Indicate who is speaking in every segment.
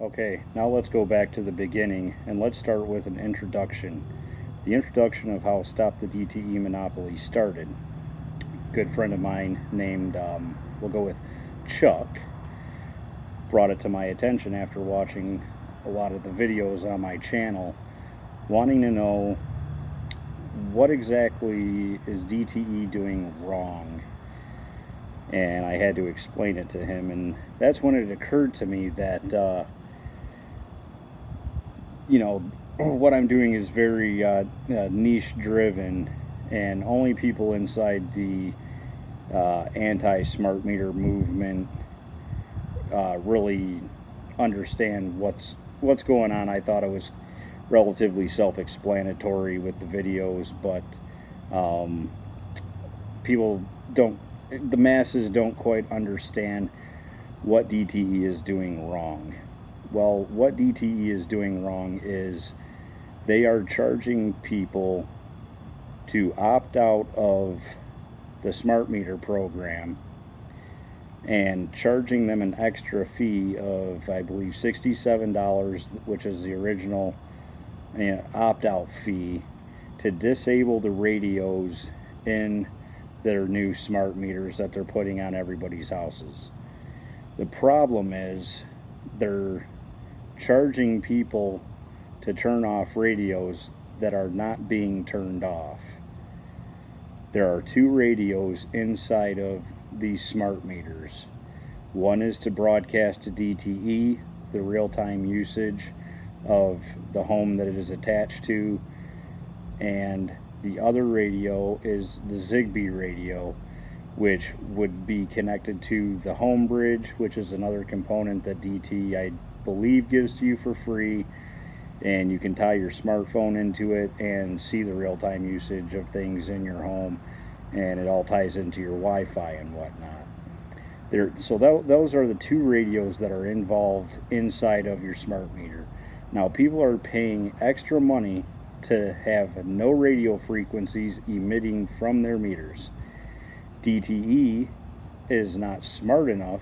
Speaker 1: Okay, now let's go back to the beginning and let's start with an introduction. The introduction of how Stop the DTE Monopoly started. A good friend of mine named, we'll go with Chuck, brought it to my attention after watching a lot of the videos on my channel, wanting to know what exactly is DTE doing wrong. And I had to explain it to him, and that's when it occurred to me that what I'm doing is very niche driven, and only people inside the anti-smart meter movement really understand what's going on. I thought it was relatively self-explanatory with the videos, but the masses don't quite understand what DTE is doing wrong. Well, what DTE is doing wrong is they are charging people to opt out of the smart meter program and charging them an extra fee of, I believe, $67, which is the original opt-out fee, to disable the radios in their new smart meters that they're putting on everybody's houses. The problem is they're charging people to turn off radios that are not being turned off. There are two radios inside of these smart meters. One is to broadcast to DTE, the real-time usage of the home that it is attached to, and the other radio is the Zigbee radio, which would be connected to the home bridge, which is another component that DTE, I believe, gives to you for free, and you can tie your smartphone into it and see the real-time usage of things in your home, and it all ties into your Wi-Fi and whatnot. Those are the two radios that are involved inside of your smart meter. Now, people are paying extra money to have no radio frequencies emitting from their meters. DTE is not smart enough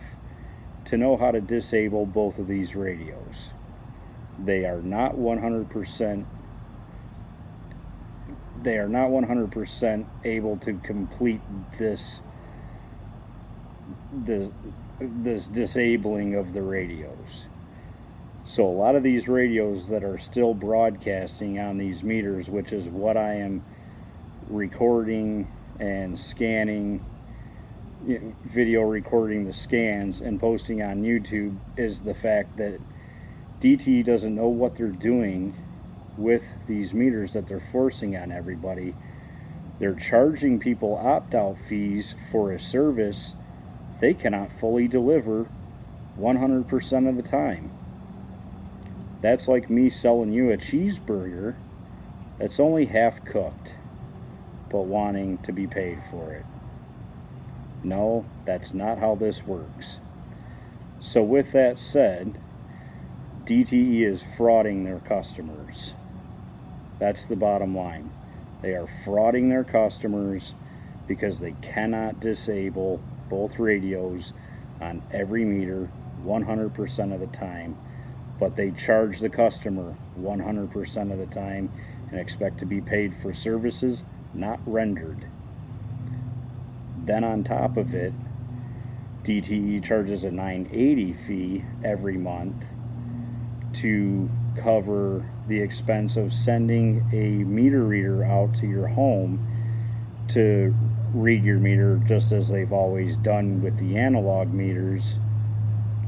Speaker 1: to know how to disable both of these radios. They are not 100% able to complete this disabling of the radios. So a lot of these radios that are still broadcasting on these meters, which is what I am recording and scanning, video recording the scans and posting on YouTube, is the fact that DTE doesn't know what they're doing with these meters that they're forcing on everybody. They're charging people opt-out fees for a service they cannot fully deliver 100% of the time. That's like me selling you a cheeseburger that's only half cooked, but wanting to be paid for it. No, that's not how this works. So with that said, DTE is frauding their customers. That's the bottom line. They are frauding their customers because they cannot disable both radios on every meter 100% of the time, but they charge the customer 100% of the time and expect to be paid for services not rendered. Then on top of it, DTE charges a $9.80 fee every month to cover the expense of sending a meter reader out to your home to read your meter, just as they've always done with the analog meters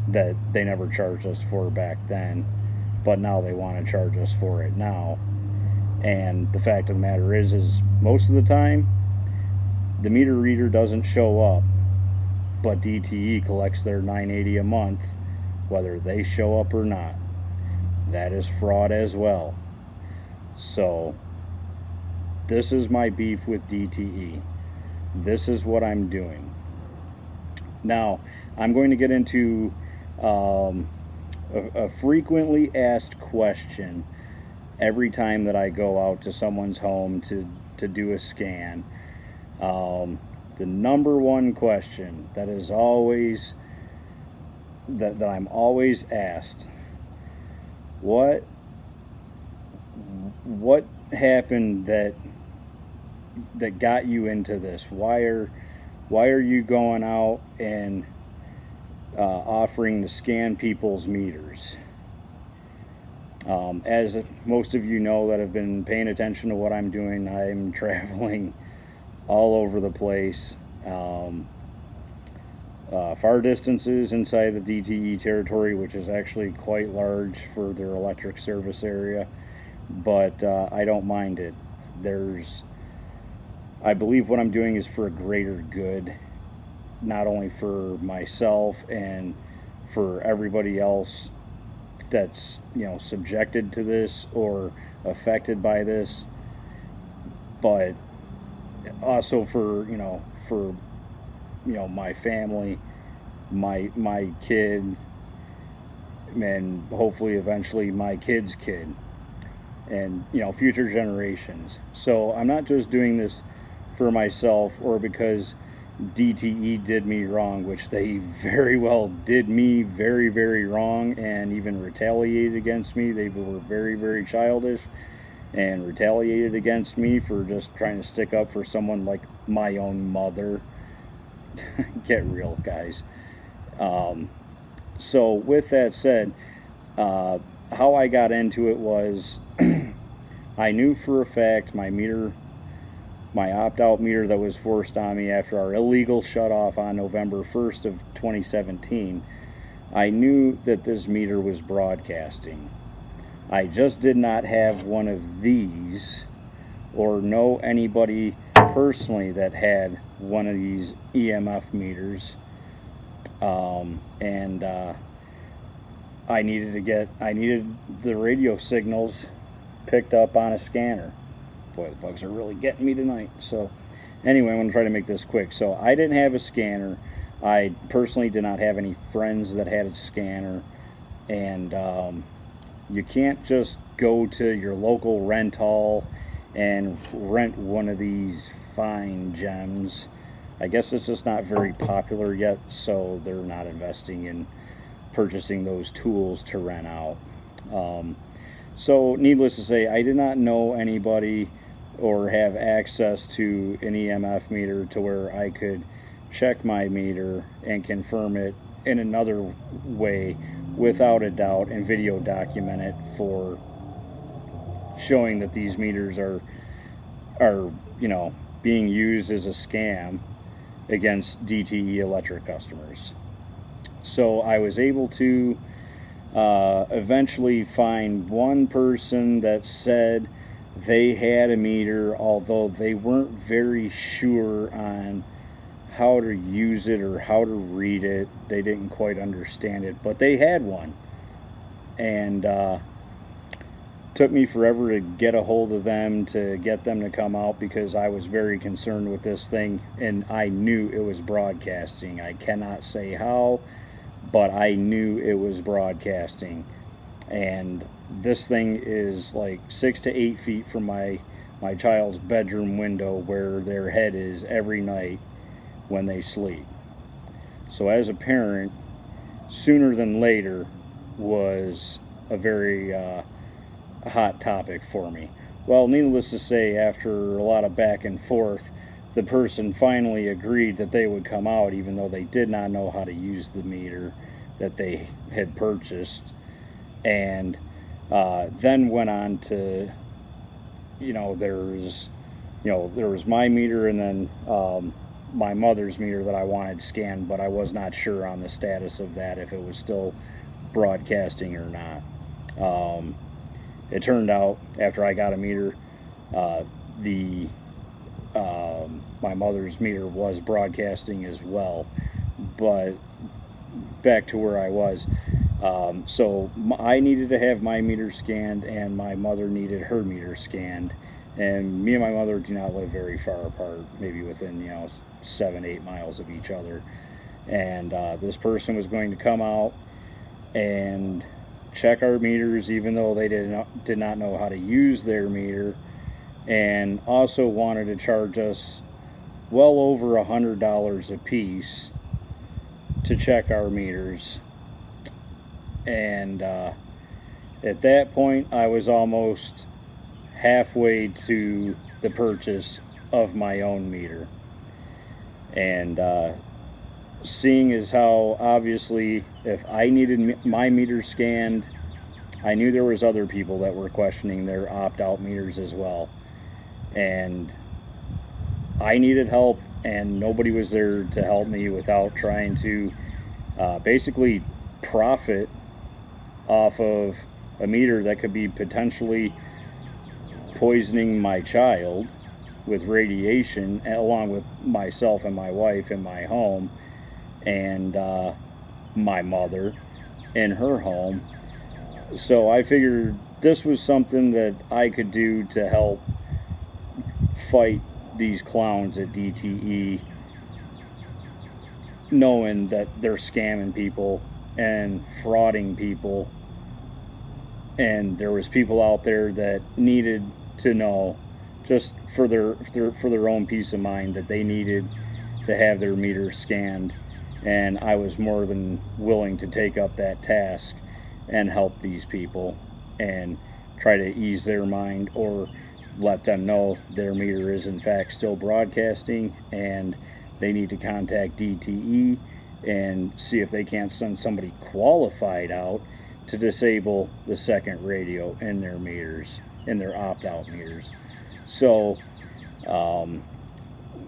Speaker 1: that they never charged us for back then, but now they want to charge us for it now. And the fact of the matter is most of the time the meter reader doesn't show up, but DTE collects their $9.80 a month whether they show up or not. That is fraud as well. So this is my beef with DTE. This is what I'm doing. Now, I'm going to get into a frequently asked question every time that I go out to someone's home to do a scan. The number one question that is always that I'm always asked what what happened that got you into this? Why are you going out and offering to scan people's meters? As most of you know that have been paying attention to what I'm doing, I'm traveling all over the place, far distances inside the DTE territory, which is actually quite large for their electric service area, but I don't mind it. I believe what I'm doing is for a greater good, not only for myself and for everybody else that's, subjected to this or affected by this, but also for my family, my kid, and hopefully eventually my kid's kid, and future generations. So I'm not just doing this for myself or because DTE did me wrong, which they very well did me very, very wrong and even retaliated against me. They were very, very childish and retaliated against me for just trying to stick up for someone like my own mother. Get real, guys. So with that said, how I got into it was I knew for a fact my opt-out meter that was forced on me after our illegal shut-off on November 1st of 2017, I knew that this meter was broadcasting. I just did not have one of these or know anybody personally that had one of these EMF meters, and I needed the radio signals picked up on a scanner. Boy, the bugs are really getting me tonight. So anyway, I'm going to try to make this quick. So I didn't have a scanner. I personally did not have any friends that had a scanner. And you can't just go to your local rental and rent one of these fine gems. I guess it's just not very popular yet, so they're not investing in purchasing those tools to rent out. So needless to say, I did not know anybody or have access to an EMF meter to where I could check my meter and confirm it in another way without a doubt and video document it for showing that these meters are being used as a scam against DTE electric customers. So I was able to eventually find one person that said they had a meter, although they weren't very sure on how to use it or how to read it. They didn't quite understand it, but they had one. And took me forever to get a hold of them, to get them to come out, because I was very concerned with this thing and I knew it was broadcasting. I cannot say how, but I knew it was broadcasting. And this thing is like 6 to 8 feet from my child's bedroom window where their head is every night when they sleep. So as a parent, sooner than later was a very hot topic for me. Well, needless to say, after a lot of back and forth, the person finally agreed that they would come out, even though they did not know how to use the meter that they had purchased. And then went on to, there was my meter, and then my mother's meter that I wanted scanned, but I was not sure on the status of that, if it was still broadcasting or not. It turned out after I got a meter, my mother's meter was broadcasting as well. But back to where I was. So I needed to have my meter scanned, and my mother needed her meter scanned. And me and my mother do not live very far apart, maybe within 7-8 miles of each other. And this person was going to come out and check our meters, even though they did not know how to use their meter, and also wanted to charge us well over $100 a piece to check our meters. And At that point, I was almost halfway to the purchase of my own meter. And seeing as how obviously if I needed my meter scanned, I knew there was other people that were questioning their opt-out meters as well. And I needed help, and nobody was there to help me without trying to basically profit off of a meter that could be potentially poisoning my child with radiation, along with myself and my wife in my home, and my mother in her home. So I figured this was something that I could do to help fight these clowns at DTE, knowing that they're scamming people and frauding people, and there was people out there that needed to know, just for their own peace of mind, that they needed to have their meters scanned. And I was more than willing to take up that task and help these people and try to ease their mind, or let them know their meter is in fact still broadcasting and they need to contact DTE and see if they can't send somebody qualified out to disable the second radio in their meters, in their opt-out meters. So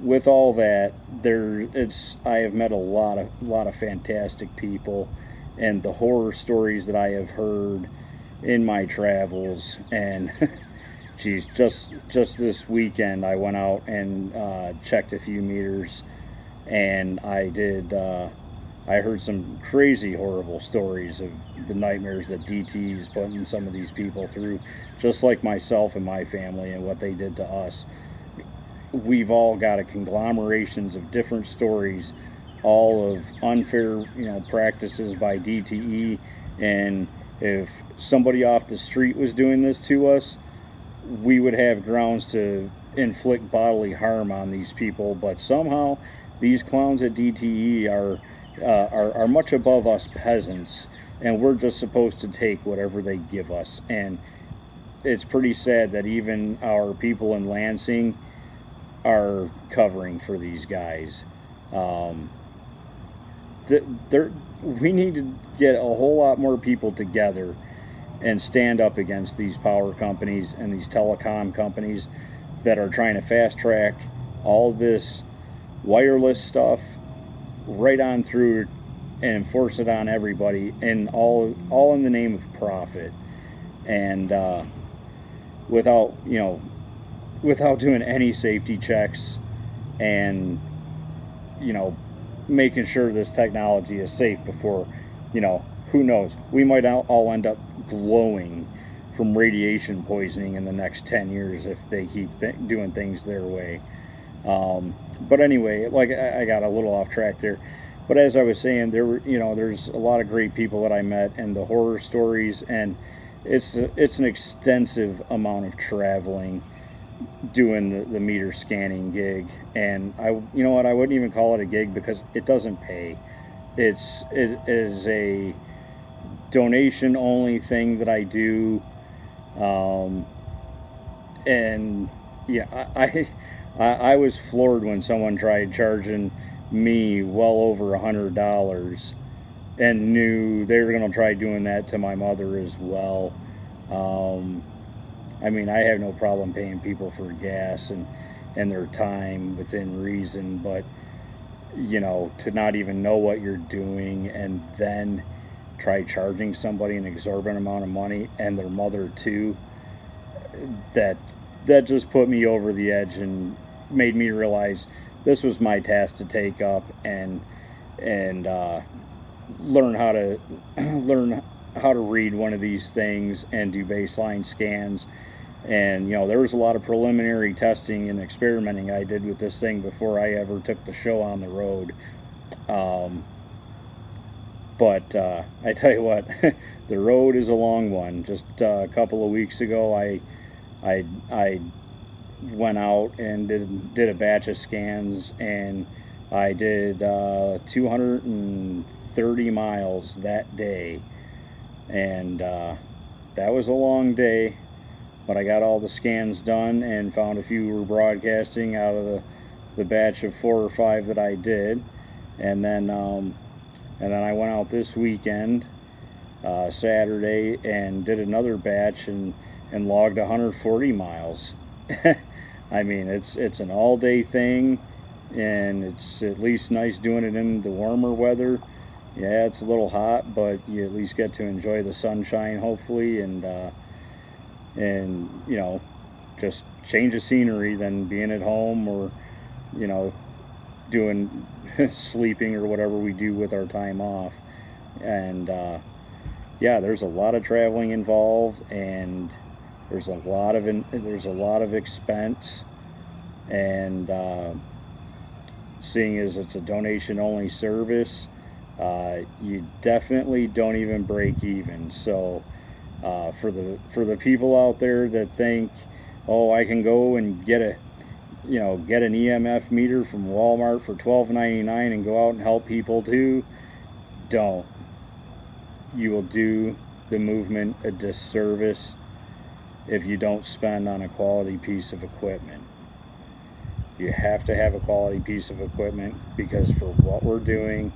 Speaker 1: with all that, I have met a lot of fantastic people, and the horror stories that I have heard in my travels. And geez, just this weekend I went out and checked a few meters, and I heard some crazy, horrible stories of the nightmares that DT is putting some of these people through, just like myself and my family, and what they did to us. We've all got a conglomerations of different stories, all of unfair, practices by DTE. And if somebody off the street was doing this to us, we would have grounds to inflict bodily harm on these people. But somehow these clowns at DTE are much above us peasants, and we're just supposed to take whatever they give us. And it's pretty sad that even our people in Lansing are covering for these guys. We need to get a whole lot more people together and stand up against these power companies and these telecom companies that are trying to fast track all this wireless stuff right on through and enforce it on everybody, and all in the name of profit, and without doing any safety checks, and making sure this technology is safe before, who knows, we might all end up glowing from radiation poisoning in the next 10 years if they keep doing things their way. But anyway, I got a little off track there. But as I was saying, there's a lot of great people that I met, and the horror stories, and it's an extensive amount of traveling doing the meter scanning gig. And I wouldn't even call it a gig, because it doesn't pay. It is a donation only thing that I do. And yeah, I was floored when someone tried charging me well over $100, and knew they were going to try doing that to my mother as well. I mean, I have no problem paying people for gas and their time within reason, but to not even know what you're doing and then try charging somebody an exorbitant amount of money, and their mother too, that just put me over the edge and made me realize this was my task to take up and learn how to read one of these things and do baseline scans. And there was a lot of preliminary testing and experimenting I did with this thing before I ever took the show on the road. But I tell you what, the road is a long one. Just a couple of weeks ago, I went out and did a batch of scans, and I did 230 miles that day. And that was a long day, but I got all the scans done and found a few were broadcasting out of the batch of 4 or 5 that I did. And then I went out this weekend, Saturday, and did another batch and logged 140 miles. I mean, it's an all-day thing, and it's at least nice doing it in the warmer weather. Yeah, it's a little hot, but you at least get to enjoy the sunshine, hopefully, and you know, just change of scenery than being at home or, you know, doing sleeping or whatever we do with our time off. And yeah, there's a lot of traveling involved, and there's a lot of expense, and seeing as it's a donation only service, you definitely don't even break even. So for the people out there that think, oh, I can go and get an EMF meter from Walmart for $12.99 and go out and help people too, don't. You will do the movement a disservice if you don't spend on a quality piece of equipment. You have to have a quality piece of equipment, because for what we're doing,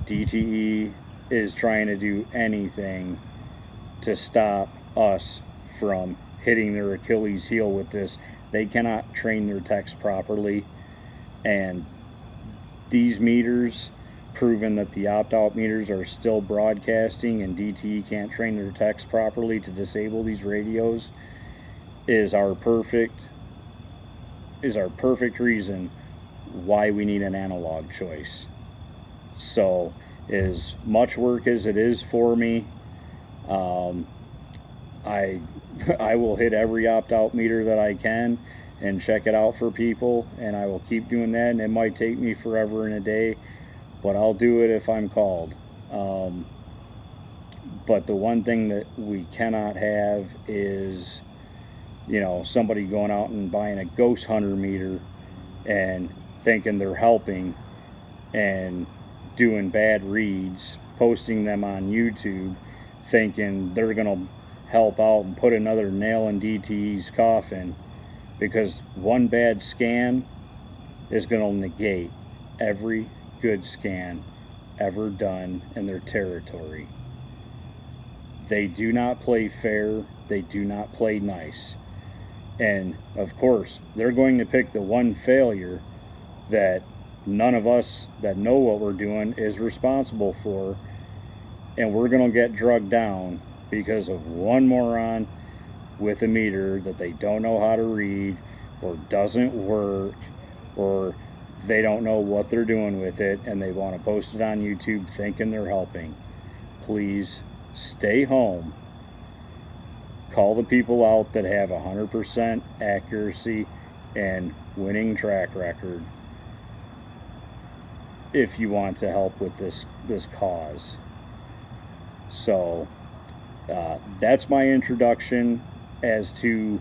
Speaker 1: DTE is trying to do anything to stop us from hitting their Achilles heel with this. They cannot train their techs properly, and these meters, proven that the opt-out meters are still broadcasting and DTE can't train their techs properly to disable these radios, is our perfect reason why we need an analog choice. So as much work as it is for me, I will hit every opt-out meter that I can and check it out for people, and I will keep doing that, and it might take me forever and a day, but I'll do it if I'm called. But the one thing that we cannot have is, you know, somebody going out and buying a ghost hunter meter and thinking they're helping and doing bad reads, posting them on YouTube, thinking they're going to help out and put another nail in DTE's coffin, because one bad scan is going to negate every good scan ever done in their territory. They do not play fair. They do not play nice. And of course, they're going to pick the one failure that none of us that know what we're doing is responsible for, and we're going to get drugged down because of one moron with a meter that they don't know how to read, or doesn't work, or they don't know what they're doing with it, and they want to post it on YouTube thinking they're helping. Please stay home. Call the people out that have 100% accuracy and winning track record if you want to help with this cause. So that's my introduction as to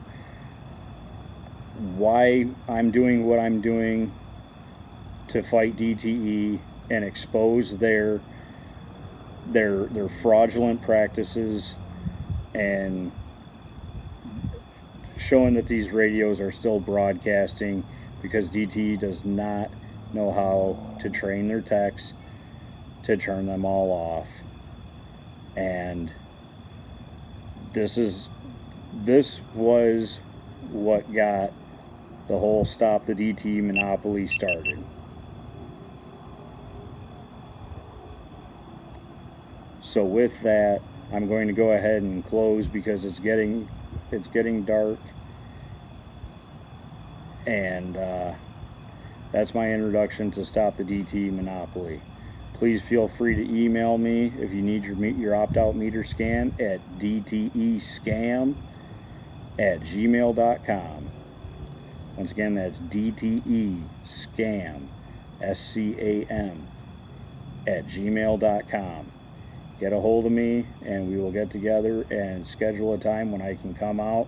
Speaker 1: why I'm doing what I'm doing to fight DTE and expose their fraudulent practices, and showing that these radios are still broadcasting, because DTE does not know how to train their techs to turn them all off. And this was what got the whole Stop the DTE monopoly started. So with that, I'm going to go ahead and close, because it's getting dark, and that's my introduction to Stop the DTE monopoly. Please feel free to email me if you need your opt-out meter scan at dtescam@gmail.com. Once again, that's dtescam, SCAM, @gmail.com. Get a hold of me, and we will get together and schedule a time when I can come out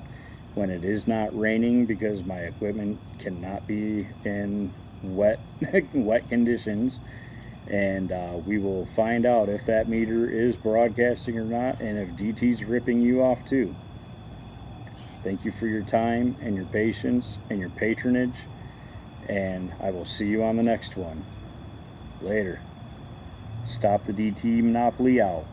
Speaker 1: when it is not raining, because my equipment cannot be in wet conditions, and we will find out if that meter is broadcasting or not, and if DT's ripping you off too. Thank you for your time and your patience and your patronage, and I will see you on the next one. Later. Stop the DT monopoly out.